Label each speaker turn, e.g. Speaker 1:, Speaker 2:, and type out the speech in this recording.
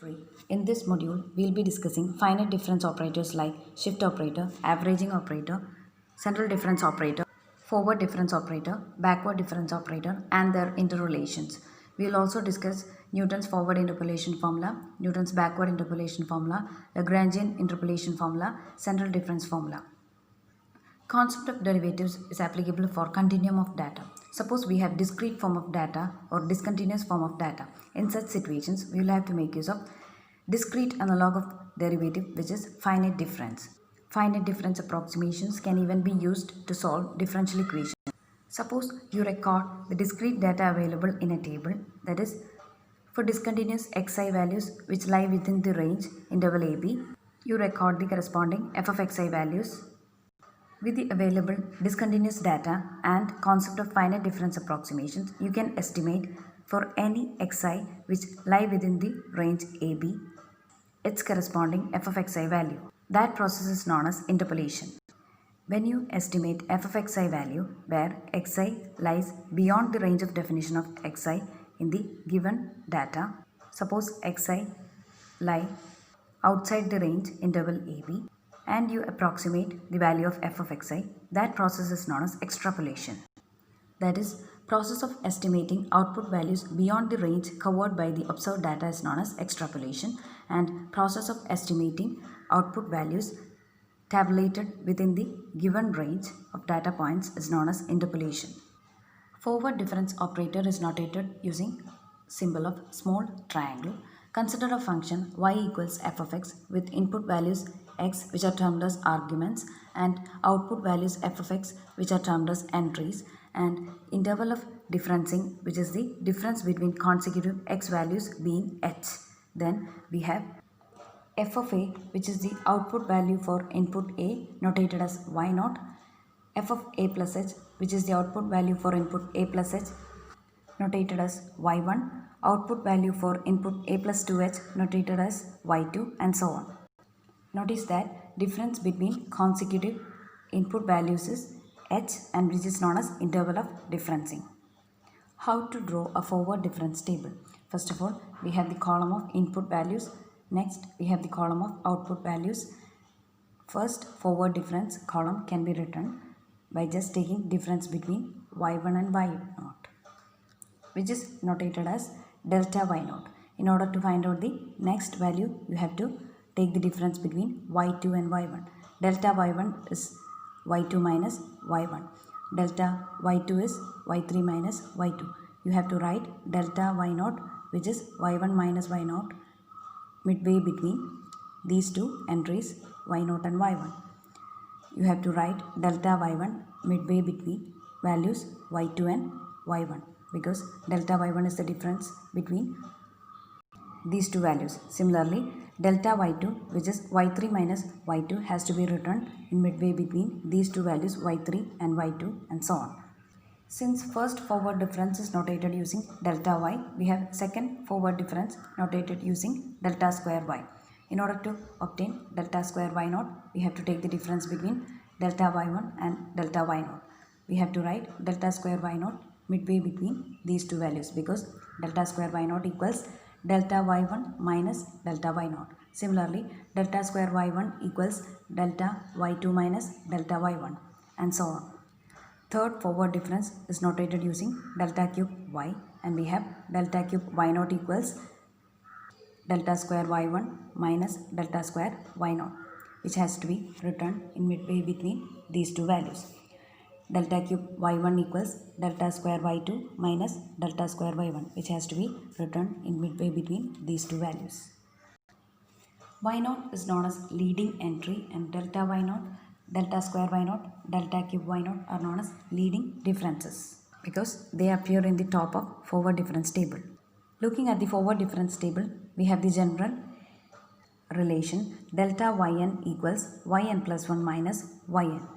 Speaker 1: 3. In this module, we will be discussing finite difference operators like shift operator, averaging operator, central difference operator, forward difference operator, backward difference operator, and their interrelations. We will also discuss Newton's forward interpolation formula, Newton's backward interpolation formula, Lagrangian interpolation formula, central difference formula. Concept of derivatives is applicable for continuum of data. Suppose we have discrete form of data or discontinuous form of data. In such situations, we will have to make use of discrete analog of derivative, which is finite difference. Finite difference approximations can even be used to solve differential equations. Suppose you record the discrete data available in a table, that is, for discontinuous xi values which lie within the range interval AB, you record the corresponding f of xi values. With the available discontinuous data and concept of finite difference approximations, you can estimate for any xi which lie within the range AB its corresponding f of xi value. That process is known as interpolation. When you estimate f of xi value where xi lies beyond the range of definition of xi in the given data, suppose xi lie outside the range interval AB, and you approximate the value of f of xi, that process is known as extrapolation. That is, process of estimating output values beyond the range covered by the observed data is known as extrapolation, and process of estimating output values tabulated within the given range of data points is known as interpolation. Forward difference operator is notated using symbol of small triangle. Consider a function y equals f of x with input values x which are termed as arguments and output values f of x which are termed as entries, and interval of differencing which is the difference between consecutive x values being h. Then we have f of a which is the output value for input a notated as y naught, f of a plus h which is the output value for input a plus h notated as y1, output value for input a plus 2h notated as y2, and so on. Notice that difference between consecutive input values is h, and which is known as interval of differencing. How to draw a forward difference table? First of all, we have the column of input values. Next, we have the column of output values. First, forward difference column can be written by just taking difference between y1 and y0, which is notated as delta y0. In order to find out the next value, you have to take the difference between y2 and y1. Delta y1 is y2 minus y1. Delta y2 is y3 minus y2. You have to write delta y0, which is y1 minus y0, midway between these two entries y0 and y1. You have to write delta y1 midway between values y2 and y1, because delta y1 is the difference between these two values. Similarly, delta y2, which is y3 minus y2, has to be written in midway between these two values y3 and y2, and so on. Since first forward difference is notated using delta y, we have second forward difference notated using delta square y. In order to obtain delta square y0, we have to take the difference between delta y1 and delta y0. We have to write delta square y0 midway between these two values, because delta square y0 equals delta y1 minus delta y0. Similarly, delta square y1 equals delta y2 minus delta y1, and so on. Third forward difference is notated using delta cube y, and we have delta cube y0 equals delta square y1 minus delta square y0, which has to be written in midway between these two values. Delta cube y1 equals delta square y2 minus delta square y1, which has to be written in midway between these two values. Y0 is known as leading entry, and delta y0, delta square y0, delta cube y0 are known as leading differences, because they appear in the top of forward difference table. Looking at the forward difference table, we have the general relation delta yn equals yn plus 1 minus yn.